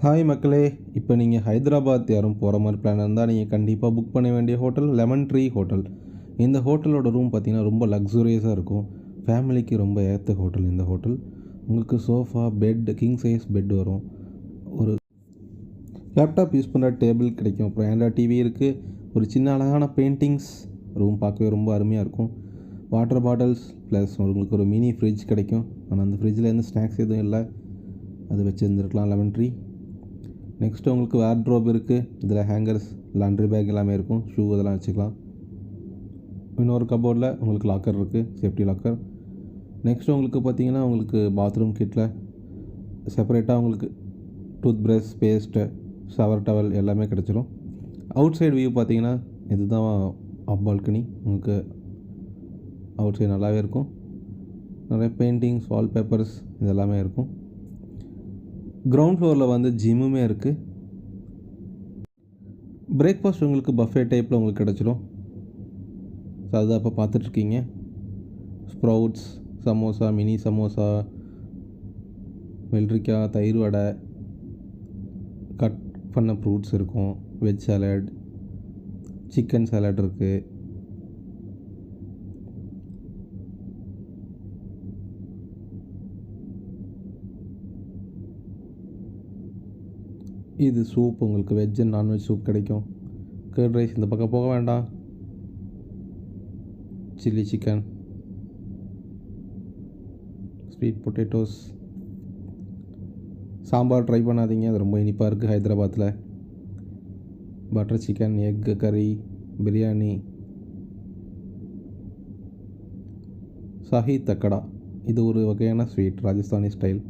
Hi மக்களே, இப்போ நீங்கள் ஹைதராபாத் யாரும் போகிற மாதிரி பிளான் இருந்தால் நீங்கள் கண்டிப்பாக புக் பண்ண வேண்டிய ஹோட்டல் லெமன் ட்ரீ ஹோட்டல். இந்த ஹோட்டலோட ரூம் பார்த்திங்கன்னா ரொம்ப லக்ஸூரியஸாக இருக்கும். ஃபேமிலிக்கு ரொம்ப ஏற்ற ஹோட்டல் இந்த ஹோட்டல். உங்களுக்கு sofa, bed, king size bed வரும். ஒரு லேப்டாப் யூஸ் பண்ணுற டேபிள் கிடைக்கும். அப்புறம் ஆண்ட்ராய்ட் டிவி இருக்குது. ஒரு சின்ன அழகான பெயிண்டிங்ஸ். ரூம் பார்க்கவே ரொம்ப அருமையாக இருக்கும். வாட்டர் பாட்டில்ஸ் ப்ளஸ் உங்களுக்கு ஒரு மினி ஃப்ரிட்ஜ் கிடைக்கும். ஆனால் அந்த ஃப்ரிட்ஜில் எந்த ஸ்நாக்ஸ் எதுவும் இல்லை, அது வச்சு இருந்துருக்கலாம் லெமன் ட்ரீ. நெக்ஸ்ட்டு உங்களுக்கு வார்ட்ரோப் இருக்குது. இதில் ஹேங்கர்ஸ், லாண்ட்ரி பேக் எல்லாமே இருக்கும். ஷூ இதெல்லாம் வச்சுக்கலாம். இன்னொரு கபோர்டில் உங்களுக்கு லாக்கர் இருக்குது, சேஃப்டி லாக்கர். நெக்ஸ்ட்டு உங்களுக்கு பார்த்திங்கன்னா உங்களுக்கு பாத்ரூம் கிட்டில் செப்பரேட்டாக உங்களுக்கு tooth brush, paste, shower towel எல்லாமே கிடச்சிரும். அவுட் சைடு வியூ பார்த்திங்கன்னா இதுதான் அப் பால்கனி. உங்களுக்கு அவுட் சைடு நல்லாவே இருக்கும். நிறைய பெயிண்டிங்ஸ், வால்பேப்பர்ஸ் இது எல்லாமே இருக்கும். கிரவுண்ட் ஃப்ளோரில் வந்து ஜிம்முமே இருக்குது. பிரேக்ஃபாஸ்ட் உங்களுக்கு பஃபே டைப்பில் உங்களுக்கு கிடச்சிரும். ஸோ அதுதான் இப்போ பார்த்துட்ருக்கீங்க. ஸ்ப்ரவுட்ஸ், சமோசா, மினி சமோசா, வெள்ளரிக்காய், தயிர் வடை, கட் பண்ண ஃப்ரூட்ஸ் இருக்கும், வெஜ் சாலட், சிக்கன் சாலட் இருக்குது. இது சூப், உங்களுக்கு வெஜ் அண்ட் நான்வெஜ் சூப் கிடைக்கும். கர்ட் ரைஸ் இந்த பக்கம் போக வேண்டாம். Chilli chicken, sweet potatoes, sambar try பண்ணாதீங்க, அது ரொம்ப இனிப்பாக இருக்குது ஹைதராபாத்தில். பட்டர் சிக்கன், எக்கு கறி, பிரியாணி, ஷாஹி தக்கடா, இது ஒரு வகையான ஸ்வீட் ராஜஸ்தானி ஸ்டைல்.